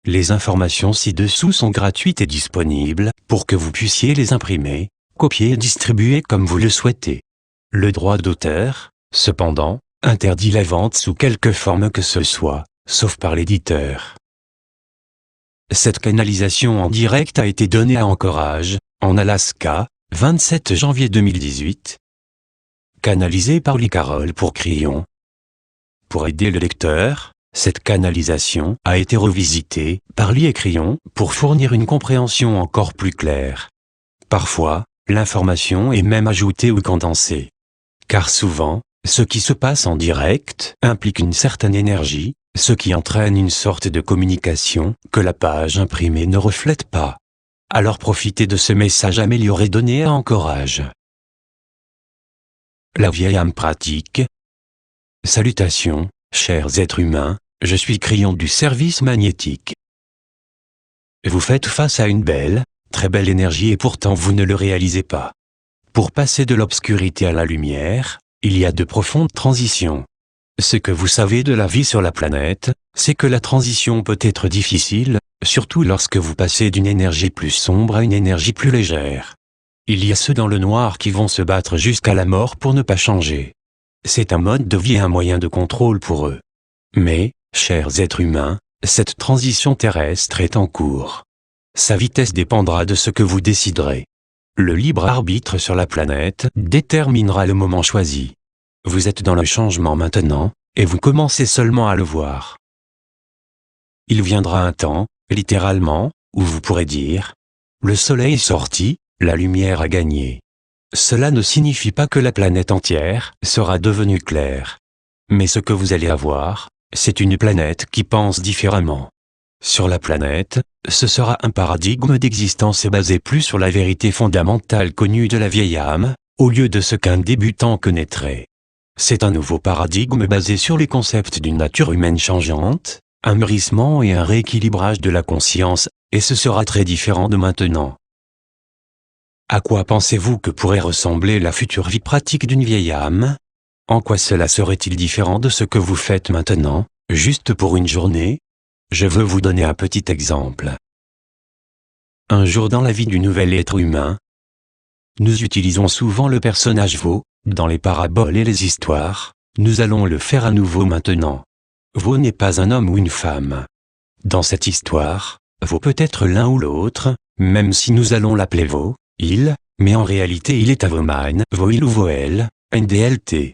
Les informations ci-dessous sont gratuites et disponibles pour que vous puissiez les imprimer, copier et distribuer comme vous le souhaitez. Le droit d'auteur, cependant, interdit la vente sous quelque forme que ce soit, sauf par l'éditeur. Cette canalisation en direct a été donnée à Anchorage, en Alaska, 27 janvier 2018. Canalisée par Lee Carroll pour Crillon. Pour aider le lecteur, cette canalisation a été revisitée par Lee et Crillon pour fournir une compréhension encore plus claire. Parfois, l'information est même ajoutée ou condensée. Car souvent, ce qui se passe en direct implique une certaine énergie, ce qui entraîne une sorte de communication que la page imprimée ne reflète pas. Alors profitez de ce message amélioré donné à Anchorage. La vieille âme pratique. Salutations, chers êtres humains, je suis Crillon du service magnétique. Vous faites face à une belle, très belle énergie et pourtant vous ne le réalisez pas. Pour passer de l'obscurité à la lumière, il y a de profondes transitions. Ce que vous savez de la vie sur la planète, c'est que la transition peut être difficile, surtout lorsque vous passez d'une énergie plus sombre à une énergie plus légère. Il y a ceux dans le noir qui vont se battre jusqu'à la mort pour ne pas changer. C'est un mode de vie et un moyen de contrôle pour eux. Mais, chers êtres humains, cette transition terrestre est en cours. Sa vitesse dépendra de ce que vous déciderez. Le libre arbitre sur la planète déterminera le moment choisi. Vous êtes dans le changement maintenant, et vous commencez seulement à le voir. Il viendra un temps, littéralement, où vous pourrez dire « Le soleil est sorti, la lumière a gagné ». Cela ne signifie pas que la planète entière sera devenue claire. Mais ce que vous allez avoir, c'est une planète qui pense différemment. Sur la planète, ce sera un paradigme d'existence basé plus sur la vérité fondamentale connue de la vieille âme, au lieu de ce qu'un débutant connaîtrait. C'est un nouveau paradigme basé sur les concepts d'une nature humaine changeante, un mûrissement et un rééquilibrage de la conscience, et ce sera très différent de maintenant. À quoi pensez-vous que pourrait ressembler la future vie pratique d'une vieille âme? En quoi cela serait-il différent de ce que vous faites maintenant, juste pour une journée? Je veux vous donner un petit exemple. Un jour dans la vie du nouvel être humain, nous utilisons souvent le personnage veau, dans les paraboles et les histoires, nous allons le faire à nouveau maintenant. Veau n'est pas un homme ou une femme. Dans cette histoire, veau peut être l'un ou l'autre, même si nous allons l'appeler veau, il, mais en réalité il est avoman, voil ou voel, ndlt.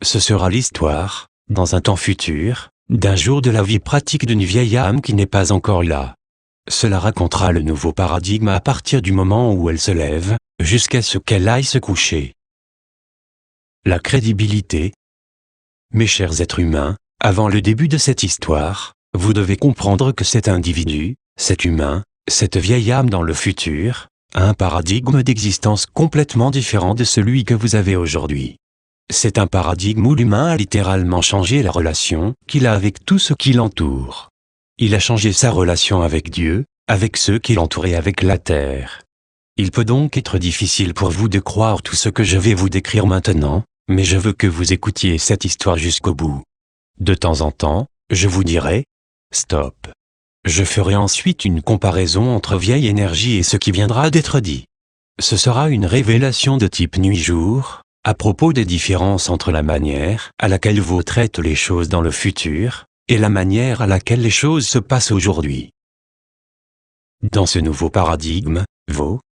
Ce sera l'histoire, dans un temps futur, d'un jour de la vie pratique d'une vieille âme qui n'est pas encore là. Cela racontera le nouveau paradigme à partir du moment où elle se lève, jusqu'à ce qu'elle aille se coucher. La crédibilité. Mes chers êtres humains, avant le début de cette histoire, vous devez comprendre que cet individu, cet humain, cette vieille âme dans le futur, a un paradigme d'existence complètement différent de celui que vous avez aujourd'hui. C'est un paradigme où l'humain a littéralement changé la relation qu'il a avec tout ce qui l'entoure. Il a changé sa relation avec Dieu, avec ceux qui l'entourent et avec la terre. Il peut donc être difficile pour vous de croire tout ce que je vais vous décrire maintenant, mais je veux que vous écoutiez cette histoire jusqu'au bout. De temps en temps, je vous dirai « Stop ». Je ferai ensuite une comparaison entre vieille énergie et ce qui viendra d'être dit. Ce sera une révélation de type nuit-jour, à propos des différences entre la manière à laquelle vous traitez les choses dans le futur, et la manière à laquelle les choses se passent aujourd'hui. Dans ce nouveau paradigme,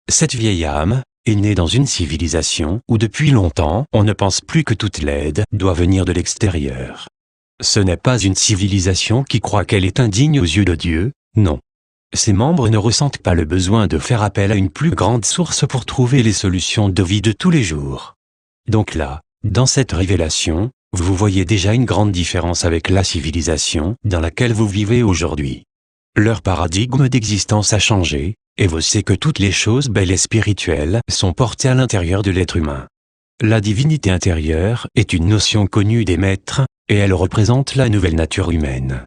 cette vieille âme, est née dans une civilisation où depuis longtemps on ne pense plus que toute l'aide doit venir de l'extérieur. Ce n'est pas une civilisation qui croit qu'elle est indigne aux yeux de Dieu, non. Ses membres ne ressentent pas le besoin de faire appel à une plus grande source pour trouver les solutions de vie de tous les jours. Donc là, dans cette révélation, vous voyez déjà une grande différence avec la civilisation dans laquelle vous vivez aujourd'hui. Leur paradigme d'existence a changé, et vous savez que toutes les choses belles et spirituelles sont portées à l'intérieur de l'être humain. La divinité intérieure est une notion connue des maîtres, et elle représente la nouvelle nature humaine.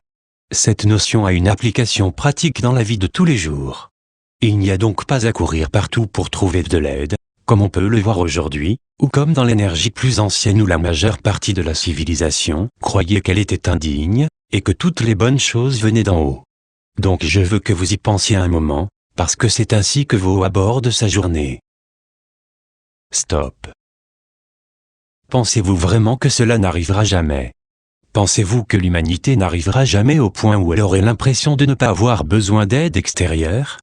Cette notion a une application pratique dans la vie de tous les jours. Il n'y a donc pas à courir partout pour trouver de l'aide, comme on peut le voir aujourd'hui, ou comme dans l'énergie plus ancienne où la majeure partie de la civilisation croyait qu'elle était indigne, et que toutes les bonnes choses venaient d'en haut. Donc je veux que vous y pensiez un moment, parce que c'est ainsi que Vo aborde sa journée. Stop. Pensez-vous vraiment que cela n'arrivera jamais? Pensez-vous que l'humanité n'arrivera jamais au point où elle aurait l'impression de ne pas avoir besoin d'aide extérieure?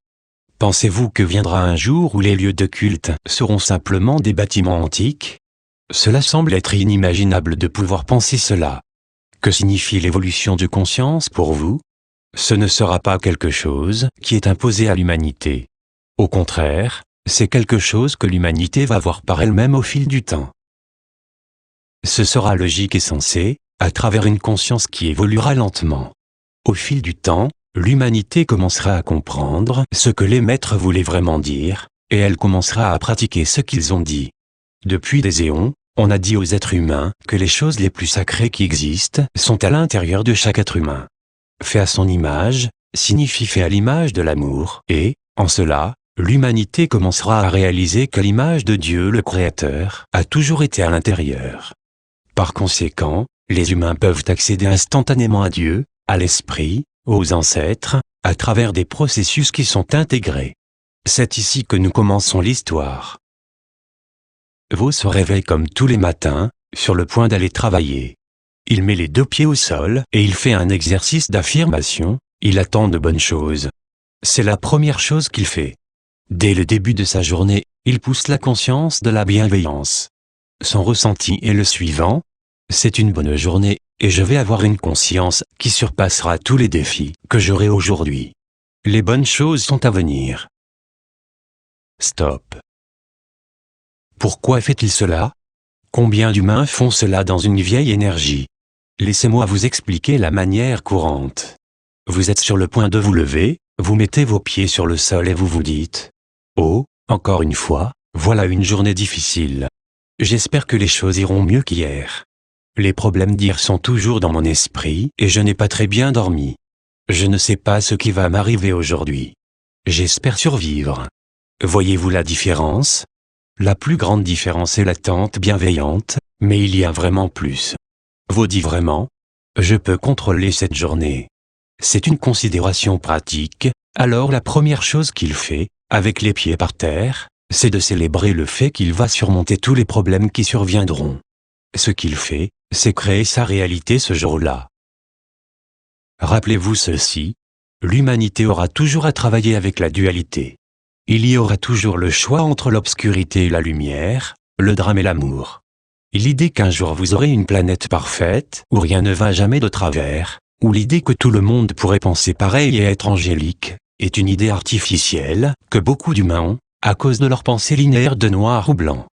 Pensez-vous que viendra un jour où les lieux de culte seront simplement des bâtiments antiques? Cela semble être inimaginable de pouvoir penser cela. Que signifie l'évolution de conscience pour vous? Ce ne sera pas quelque chose qui est imposé à l'humanité. Au contraire, c'est quelque chose que l'humanité va voir par elle-même au fil du temps. Ce sera logique et sensé, à travers une conscience qui évoluera lentement. Au fil du temps, l'humanité commencera à comprendre ce que les maîtres voulaient vraiment dire, et elle commencera à pratiquer ce qu'ils ont dit. Depuis des éons, on a dit aux êtres humains que les choses les plus sacrées qui existent sont à l'intérieur de chaque être humain. Fait à son image, signifie fait à l'image de l'amour, et, en cela, l'humanité commencera à réaliser que l'image de Dieu le Créateur a toujours été à l'intérieur. Par conséquent, les humains peuvent accéder instantanément à Dieu, à l'esprit, aux ancêtres, à travers des processus qui sont intégrés. C'est ici que nous commençons l'histoire. Vo se réveille comme tous les matins, sur le point d'aller travailler. Il met les 2 pieds au sol et il fait un exercice d'affirmation, il attend de bonnes choses. C'est la première chose qu'il fait. Dès le début de sa journée, il pousse la conscience de la bienveillance. Son ressenti est le suivant: c'est une bonne journée, et je vais avoir une conscience qui surpassera tous les défis que j'aurai aujourd'hui. Les bonnes choses sont à venir. Stop. Pourquoi fait-il cela? Combien d'humains font cela dans une vieille énergie? Laissez-moi vous expliquer la manière courante. Vous êtes sur le point de vous lever, vous mettez vos pieds sur le sol et vous vous dites: oh, encore une fois, voilà une journée difficile. J'espère que les choses iront mieux qu'hier. Les problèmes d'hier sont toujours dans mon esprit et je n'ai pas très bien dormi. Je ne sais pas ce qui va m'arriver aujourd'hui. J'espère survivre. Voyez-vous la différence? La plus grande différence est l'attente bienveillante, mais il y a vraiment plus. Vo dit vraiment: je peux contrôler cette journée. C'est une considération pratique, alors la première chose qu'il fait, avec les pieds par terre, c'est de célébrer le fait qu'il va surmonter tous les problèmes qui surviendront. Ce qu'il fait, c'est créer sa réalité ce jour-là. Rappelez-vous ceci: l'humanité aura toujours à travailler avec la dualité. Il y aura toujours le choix entre l'obscurité et la lumière, le drame et l'amour. L'idée qu'un jour vous aurez une planète parfaite, où rien ne va jamais de travers, ou l'idée que tout le monde pourrait penser pareil et être angélique, est une idée artificielle, que beaucoup d'humains ont, à cause de leur pensée linéaire de noir ou blanc.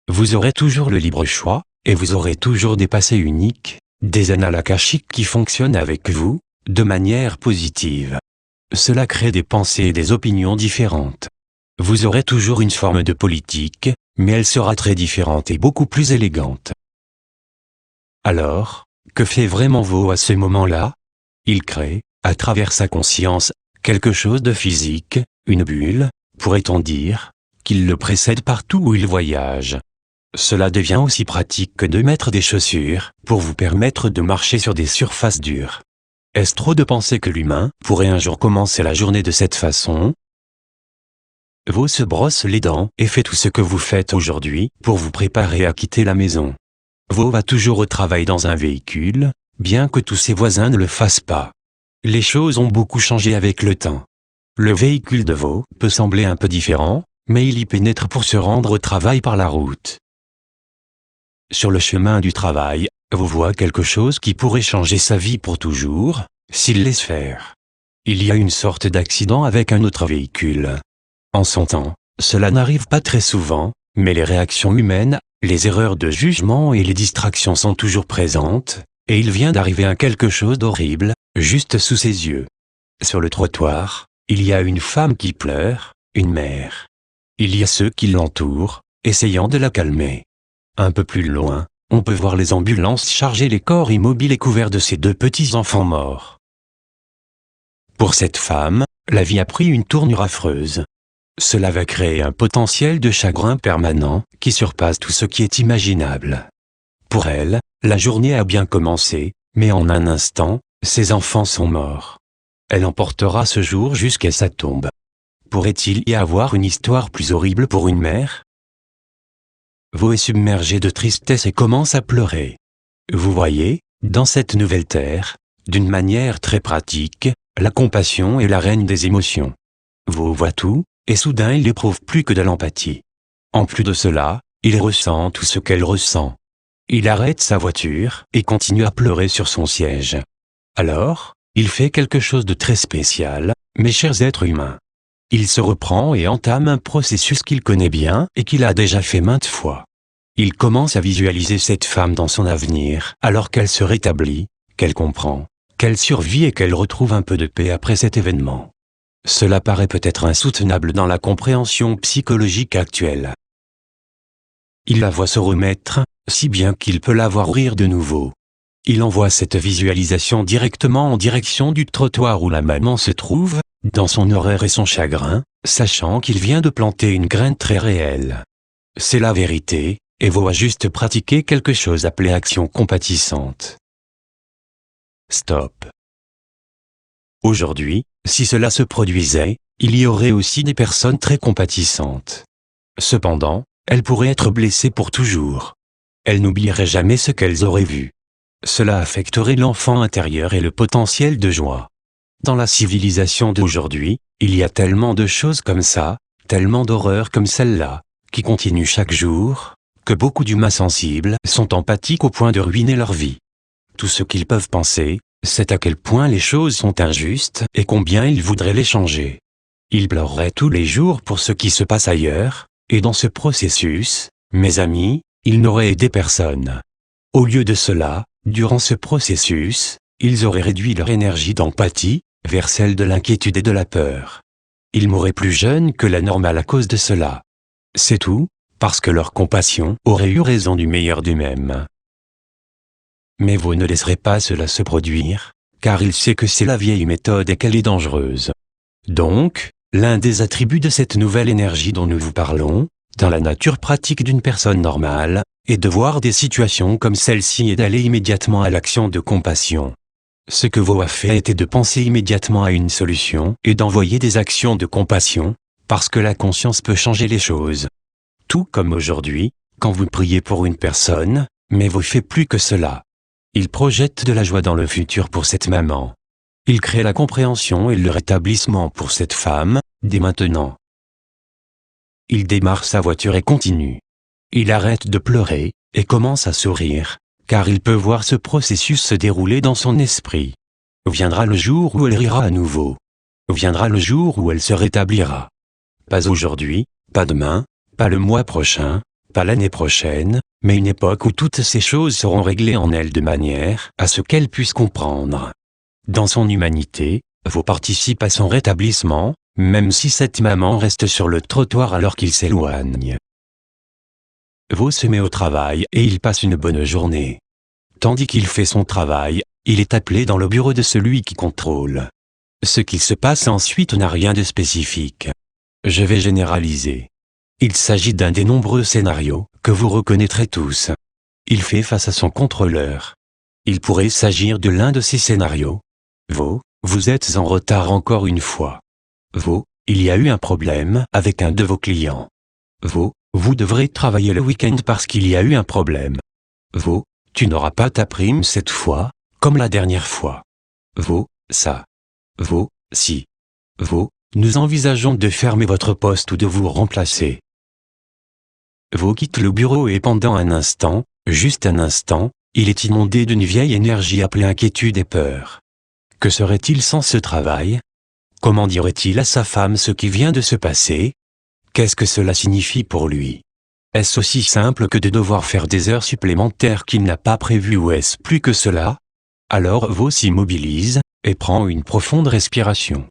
Vous aurez toujours le libre choix, et vous aurez toujours des passés uniques, des annales akashiques qui fonctionnent avec vous, de manière positive. Cela crée des pensées et des opinions différentes. Vous aurez toujours une forme de politique, mais elle sera très différente et beaucoup plus élégante. Alors, que fait vraiment Vo à ce moment-là? Il crée, à travers sa conscience, quelque chose de physique, une bulle, pourrait-on dire, qu'il le précède partout où il voyage. Cela devient aussi pratique que de mettre des chaussures, pour vous permettre de marcher sur des surfaces dures. Est-ce trop de penser que l'humain pourrait un jour commencer la journée de cette façon? Vo se brosse les dents et fait tout ce que vous faites aujourd'hui pour vous préparer à quitter la maison. Vo va toujours au travail dans un véhicule, bien que tous ses voisins ne le fassent pas. Les choses ont beaucoup changé avec le temps. Le véhicule de Vo peut sembler un peu différent, mais il y pénètre pour se rendre au travail par la route. Sur le chemin du travail, Vo voit quelque chose qui pourrait changer sa vie pour toujours, s'il laisse faire. Il y a une sorte d'accident avec un autre véhicule. En son temps, cela n'arrive pas très souvent, mais les réactions humaines, les erreurs de jugement et les distractions sont toujours présentes, et il vient d'arriver un quelque chose d'horrible, juste sous ses yeux. Sur le trottoir, il y a une femme qui pleure, une mère. Il y a ceux qui l'entourent, essayant de la calmer. Un peu plus loin, on peut voir les ambulances charger les corps immobiles et couverts de ces 2 petits enfants morts. Pour cette femme, la vie a pris une tournure affreuse. Cela va créer un potentiel de chagrin permanent qui surpasse tout ce qui est imaginable. Pour elle, la journée a bien commencé, mais en un instant, ses enfants sont morts. Elle emportera ce jour jusqu'à sa tombe. Pourrait-il y avoir une histoire plus horrible pour une mère? Vo est submergé de tristesse et commence à pleurer. Vous voyez, dans cette nouvelle terre, d'une manière très pratique, la compassion est la reine des émotions. Vo voit tout, et soudain il n'éprouve plus que de l'empathie. En plus de cela, il ressent tout ce qu'elle ressent. Il arrête sa voiture et continue à pleurer sur son siège. Alors, il fait quelque chose de très spécial, mes chers êtres humains. Il se reprend et entame un processus qu'il connaît bien et qu'il a déjà fait maintes fois. Il commence à visualiser cette femme dans son avenir alors qu'elle se rétablit, qu'elle comprend, qu'elle survit et qu'elle retrouve un peu de paix après cet événement. Cela paraît peut-être insoutenable dans la compréhension psychologique actuelle. Il la voit se remettre, si bien qu'il peut la voir rire de nouveau. Il envoie cette visualisation directement en direction du trottoir où la maman se trouve, dans son horreur et son chagrin, sachant qu'il vient de planter une graine très réelle. C'est la vérité, et Vo a juste pratiqué quelque chose appelé action compatissante. Stop. Aujourd'hui, si cela se produisait, il y aurait aussi des personnes très compatissantes. Cependant, elles pourraient être blessées pour toujours. Elles n'oublieraient jamais ce qu'elles auraient vu. Cela affecterait l'enfant intérieur et le potentiel de joie. Dans la civilisation d'aujourd'hui, il y a tellement de choses comme ça, tellement d'horreurs comme celle-là, qui continuent chaque jour, que beaucoup d'humains sensibles sont empathiques au point de ruiner leur vie. Tout ce qu'ils peuvent penser, c'est à quel point les choses sont injustes et combien ils voudraient les changer. Ils pleureraient tous les jours pour ce qui se passe ailleurs, et dans ce processus, mes amis, ils n'auraient aidé personne. Au lieu de cela, durant ce processus, ils auraient réduit leur énergie d'empathie vers celle de l'inquiétude et de la peur. Ils mourraient plus jeunes que la normale à cause de cela. C'est tout, parce que leur compassion aurait eu raison du meilleur d'eux-mêmes. Mais vous ne laisserez pas cela se produire, car il sait que c'est la vieille méthode et qu'elle est dangereuse. Donc, l'un des attributs de cette nouvelle énergie dont nous vous parlons, dans la nature pratique d'une personne normale, est de voir des situations comme celle-ci et d'aller immédiatement à l'action de compassion. Ce que Vo a fait était de penser immédiatement à une solution et d'envoyer des actions de compassion, parce que la conscience peut changer les choses. Tout comme aujourd'hui, quand vous priez pour une personne, mais Vo fait plus que cela. Il projette de la joie dans le futur pour cette maman. Il crée la compréhension et le rétablissement pour cette femme, dès maintenant. Il démarre sa voiture et continue. Il arrête de pleurer, et commence à sourire, car il peut voir ce processus se dérouler dans son esprit. Viendra le jour où elle rira à nouveau. Viendra le jour où elle se rétablira. Pas aujourd'hui, pas demain, pas le mois prochain, pas l'année prochaine, mais une époque où toutes ces choses seront réglées en elle de manière à ce qu'elle puisse comprendre. Dans son humanité, Vo participe à son rétablissement, même si cette maman reste sur le trottoir alors qu'il s'éloigne. Vo se met au travail et il passe une bonne journée. Tandis qu'il fait son travail, il est appelé dans le bureau de celui qui contrôle. Ce qu'il se passe ensuite n'a rien de spécifique. Je vais généraliser. Il s'agit d'un des nombreux scénarios que vous reconnaîtrez tous. Il fait face à son contrôleur. Il pourrait s'agir de l'un de ces scénarios. Vo, vous êtes en retard encore une fois. Vo, il y a eu un problème avec un de vos clients. Vo, vous devrez travailler le week-end parce qu'il y a eu un problème. Vo, tu n'auras pas ta prime cette fois, comme la dernière fois. Vo, ça. Vo, si. Vo, nous envisageons de fermer votre poste ou de vous remplacer. Vo quitte le bureau et pendant un instant, juste un instant, il est inondé d'une vieille énergie appelée inquiétude et peur. Que serait-il sans ce travail? Comment dirait-il à sa femme ce qui vient de se passer? Qu'est-ce que cela signifie pour lui? Est-ce aussi simple que de devoir faire des heures supplémentaires qu'il n'a pas prévues ou est-ce plus que cela? Alors Vo s'immobilise, et prend une profonde respiration.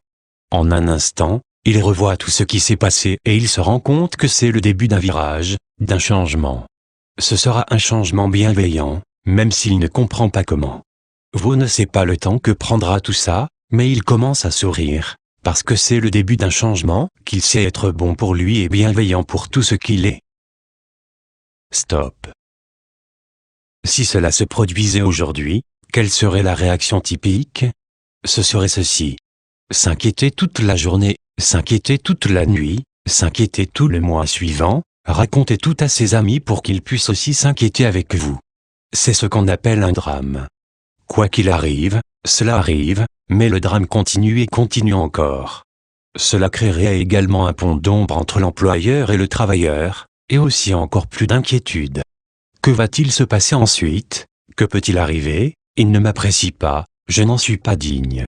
En un instant, il revoit tout ce qui s'est passé et il se rend compte que c'est le début d'un virage, d'un changement. Ce sera un changement bienveillant, même s'il ne comprend pas comment. Vo ne sait pas le temps que prendra tout ça, mais il commence à sourire, parce que c'est le début d'un changement, qu'il sait être bon pour lui et bienveillant pour tout ce qu'il est. Stop. Si cela se produisait aujourd'hui, quelle serait la réaction typique? Ce serait ceci. s'inquiéter toute la journée, s'inquiéter toute la nuit, s'inquiéter tout le mois suivant, raconter tout à ses amis pour qu'ils puissent aussi s'inquiéter avec vous. C'est ce qu'on appelle un drame. Quoi qu'il arrive, cela arrive, mais le drame continue et continue encore. Cela créerait également un pont d'ombre entre l'employeur et le travailleur, et aussi encore plus d'inquiétude. Que va-t-il se passer ensuite? Que peut-il arriver? Il ne m'apprécie pas, je n'en suis pas digne.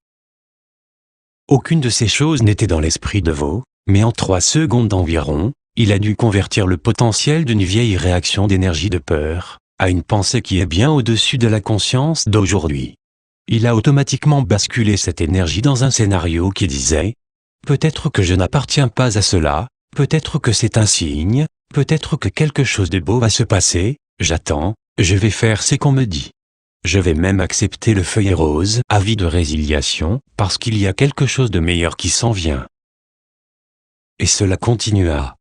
Aucune de ces choses n'était dans l'esprit de Vaux, mais en 3 secondes environ, il a dû convertir le potentiel d'une vieille réaction d'énergie de peur, à une pensée qui est bien au-dessus de la conscience d'aujourd'hui. Il a automatiquement basculé cette énergie dans un scénario qui disait « Peut-être que je n'appartiens pas à cela, peut-être que c'est un signe, peut-être que quelque chose de beau va se passer, j'attends, je vais faire ce qu'on me dit. Je vais même accepter le feuillet rose, avis de résiliation, parce qu'il y a quelque chose de meilleur qui s'en vient. » Et cela continua.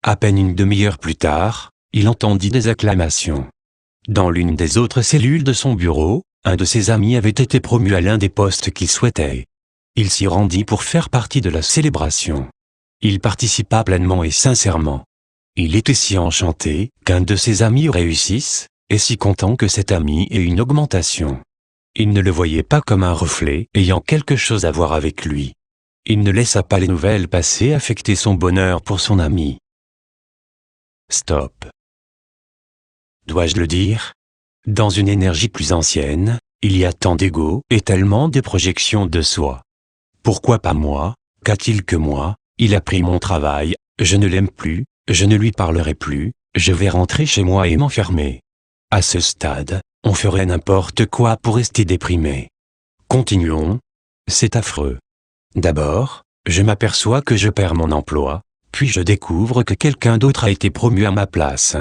À peine une demi-heure plus tard, il entendit des acclamations. Dans l'une des autres cellules de son bureau, un de ses amis avait été promu à l'un des postes qu'il souhaitait. Il s'y rendit pour faire partie de la célébration. Il participa pleinement et sincèrement. Il était si enchanté qu'un de ses amis réussisse, et si content que cet ami ait une augmentation. Il ne le voyait pas comme un reflet ayant quelque chose à voir avec lui. Il ne laissa pas les nouvelles passées affecter son bonheur pour son ami. Stop. Dois-je le dire? Dans une énergie plus ancienne, il y a tant d'ego et tellement de projections de soi. Pourquoi pas moi? Qu'a-t-il que moi? Il a pris mon travail, je ne l'aime plus, je ne lui parlerai plus, je vais rentrer chez moi et m'enfermer. À ce stade, on ferait n'importe quoi pour rester déprimé. Continuons. C'est affreux. D'abord, je m'aperçois que je perds mon emploi, puis je découvre que quelqu'un d'autre a été promu à ma place.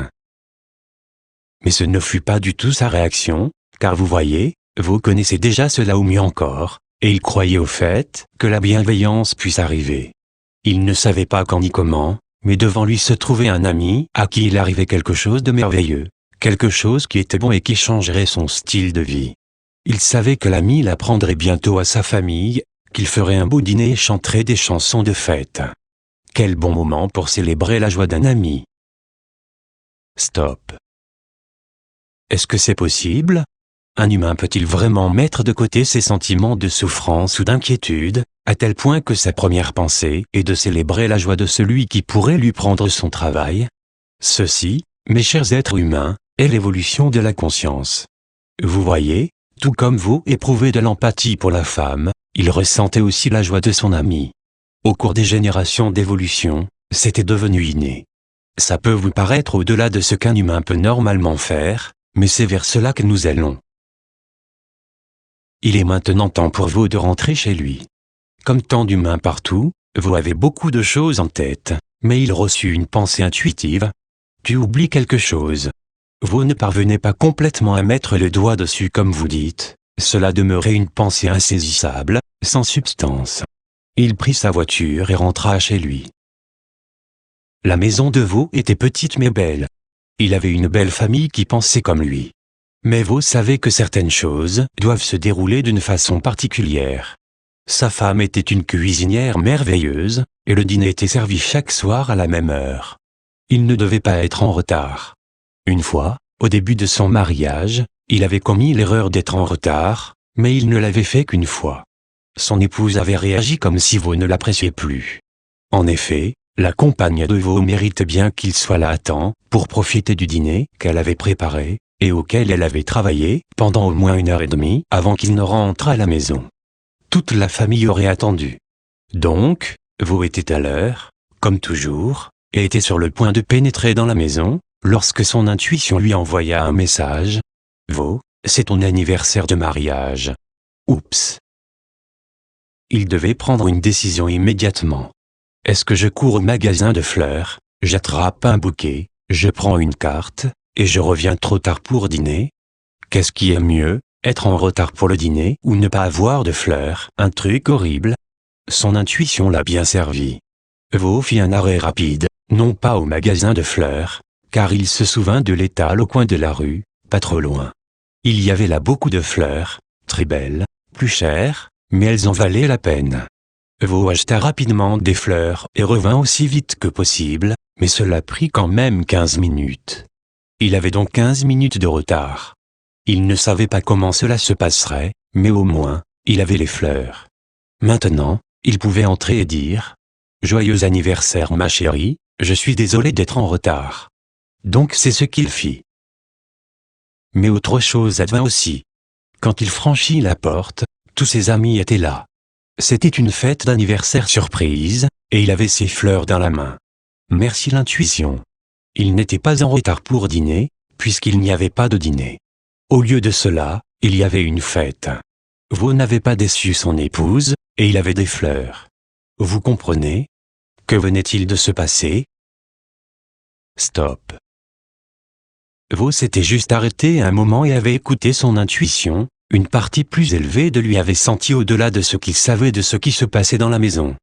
Mais ce ne fut pas du tout sa réaction, car vous voyez, vous connaissez déjà cela ou mieux encore, et il croyait au fait que la bienveillance puisse arriver. Il ne savait pas quand ni comment, mais devant lui se trouvait un ami à qui il arrivait quelque chose de merveilleux, quelque chose qui était bon et qui changerait son style de vie. Il savait que l'ami l'apprendrait bientôt à sa famille, qu'il ferait un beau dîner et chanterait des chansons de fête. Quel bon moment pour célébrer la joie d'un ami. Stop. Est-ce que c'est possible? Un humain peut-il vraiment mettre de côté ses sentiments de souffrance ou d'inquiétude, à tel point que sa première pensée est de célébrer la joie de celui qui pourrait lui prendre son travail? Ceci, mes chers êtres humains, est l'évolution de la conscience. Vous voyez, tout comme vous éprouvez de l'empathie pour la femme, il ressentait aussi la joie de son ami. Au cours des générations d'évolution, c'était devenu inné. Ça peut vous paraître au-delà de ce qu'un humain peut normalement faire, mais c'est vers cela que nous allons. Il est maintenant temps pour vous de rentrer chez lui. Comme tant d'humains partout, vous avez beaucoup de choses en tête, mais il reçut une pensée intuitive. Tu oublies quelque chose. Vous ne parvenez pas complètement à mettre le doigt dessus comme vous dites, cela demeurait une pensée insaisissable, sans substance. Il prit sa voiture et rentra chez lui. La maison de Vaux était petite mais belle. Il avait une belle famille qui pensait comme lui. Mais Vaux savait que certaines choses doivent se dérouler d'une façon particulière. Sa femme était une cuisinière merveilleuse, et le dîner était servi chaque soir à la même heure. Il ne devait pas être en retard. Une fois, au début de son mariage, il avait commis l'erreur d'être en retard, mais il ne l'avait fait qu'une fois. Son épouse avait réagi comme si Vaux ne l'appréciait plus. En effet, la compagne de Vaux mérite bien qu'il soit là à temps pour profiter du dîner qu'elle avait préparé, et auquel elle avait travaillé pendant au moins 1h30 avant qu'il ne rentre à la maison. Toute la famille aurait attendu. Donc, Vaux était à l'heure, comme toujours, et était sur le point de pénétrer dans la maison, lorsque son intuition lui envoya un message. « Vaux, c'est ton anniversaire de mariage. » Oups. Il devait prendre une décision immédiatement. Est-ce que je cours au magasin de fleurs, j'attrape un bouquet, je prends une carte, et je reviens trop tard pour dîner? Qu'est-ce qui est mieux, être en retard pour le dîner ou ne pas avoir de fleurs, un truc horrible? Son intuition l'a bien servi. Vaux fit un arrêt rapide, non pas au magasin de fleurs, car il se souvint de l'étal au coin de la rue, pas trop loin. Il y avait là beaucoup de fleurs, très belles, plus chères, mais elles en valaient la peine. Vo acheta rapidement des fleurs et revint aussi vite que possible, mais cela prit quand même 15 minutes. Il avait donc 15 minutes de retard. Il ne savait pas comment cela se passerait, mais au moins, il avait les fleurs. Maintenant, il pouvait entrer et dire « Joyeux anniversaire ma chérie, je suis désolé d'être en retard. » Donc c'est ce qu'il fit. Mais autre chose advint aussi. Quand il franchit la porte, tous ses amis étaient là. C'était une fête d'anniversaire surprise, et il avait ses fleurs dans la main. Merci l'intuition. Il n'était pas en retard pour dîner, puisqu'il n'y avait pas de dîner. Au lieu de cela, il y avait une fête. Vo n'avait pas déçu son épouse, et il avait des fleurs. Vous comprenez? Que venait-il de se passer? Stop. Vo s'était juste arrêté un moment et avait écouté son intuition, une partie plus élevée de lui avait senti au-delà de ce qu'il savait de ce qui se passait dans la maison.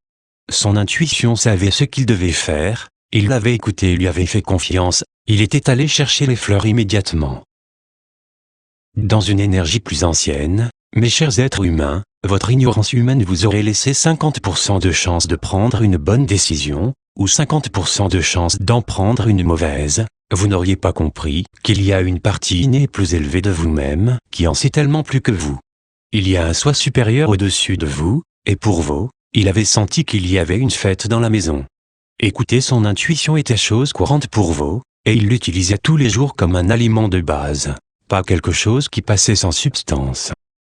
Son intuition savait ce qu'il devait faire, il l'avait écouté et lui avait fait confiance, il était allé chercher les fleurs immédiatement. Dans une énergie plus ancienne, mes chers êtres humains, votre ignorance humaine vous aurait laissé 50% de chance de prendre une bonne décision, ou 50% de chance d'en prendre une mauvaise. Vous n'auriez pas compris qu'il y a une partie innée plus élevée de vous-même qui en sait tellement plus que vous. Il y a un soi supérieur au-dessus de vous, et pour vous, il avait senti qu'il y avait une fête dans la maison. Écouter son intuition était chose courante pour vous, et il l'utilisait tous les jours comme un aliment de base, pas quelque chose qui passait sans substance.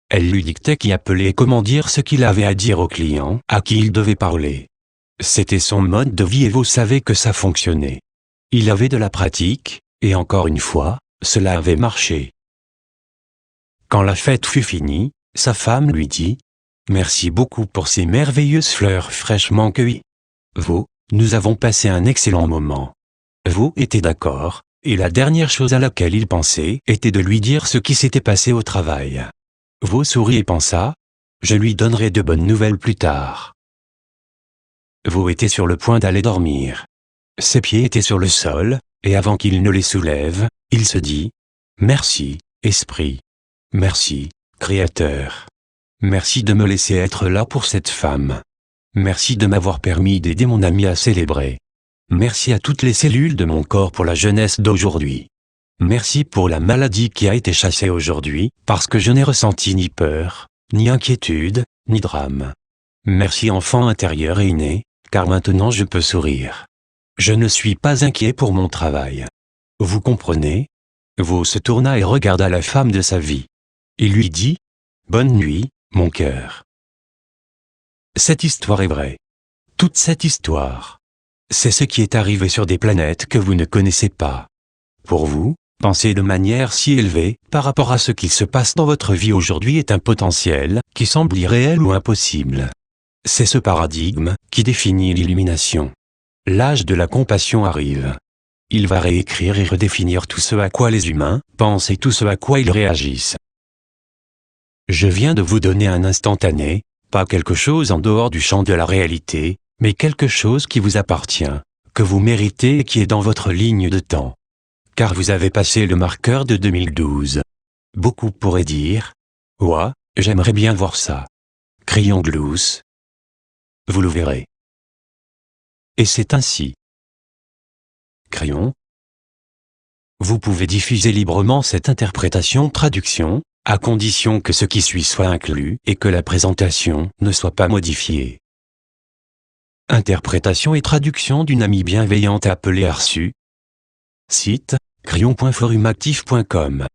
Elle lui dictait qui appeler et comment dire ce qu'il avait à dire au client à qui il devait parler. C'était son mode de vie et vous savez que ça fonctionnait. Il avait de la pratique, et encore une fois, cela avait marché. Quand la fête fut finie, sa femme lui dit « Merci beaucoup pour ces merveilleuses fleurs fraîchement cueillies. Vo, nous avons passé un excellent moment. » Vo était d'accord, et la dernière chose à laquelle il pensait était de lui dire ce qui s'était passé au travail. Vo sourit et pensa « Je lui donnerai de bonnes nouvelles plus tard. » Vo était sur le point d'aller dormir. Ses pieds étaient sur le sol, et avant qu'il ne les soulève, il se dit « Merci, Esprit. Merci, Créateur. Merci de me laisser être là pour cette femme. Merci de m'avoir permis d'aider mon ami à célébrer. Merci à toutes les cellules de mon corps pour la jeunesse d'aujourd'hui. Merci pour la maladie qui a été chassée aujourd'hui, parce que je n'ai ressenti ni peur, ni inquiétude, ni drame. Merci enfant intérieur et inné, car maintenant je peux sourire. Je ne suis pas inquiet pour mon travail. Vous comprenez? » Vo se tourna et regarda la femme de sa vie. Il lui dit « Bonne nuit, mon cœur. » Cette histoire est vraie. Toute cette histoire. C'est ce qui est arrivé sur des planètes que vous ne connaissez pas. Pour vous, penser de manière si élevée par rapport à ce qui se passe dans votre vie aujourd'hui est un potentiel qui semble irréel ou impossible. C'est ce paradigme qui définit l'illumination. L'âge de la compassion arrive. Il va réécrire et redéfinir tout ce à quoi les humains pensent et tout ce à quoi ils réagissent. Je viens de vous donner un instantané, pas quelque chose en dehors du champ de la réalité, mais quelque chose qui vous appartient, que vous méritez et qui est dans votre ligne de temps. Car vous avez passé le marqueur de 2012. Beaucoup pourraient dire « Ouah, j'aimerais bien voir ça. Crayon Glous. » Vous le verrez. Et c'est ainsi. Crayon. Vous pouvez diffuser librement cette interprétation-traduction, à condition que ce qui suit soit inclus et que la présentation ne soit pas modifiée. Interprétation et traduction d'une amie bienveillante appelée Arsu. Site, crayon.forumactif.com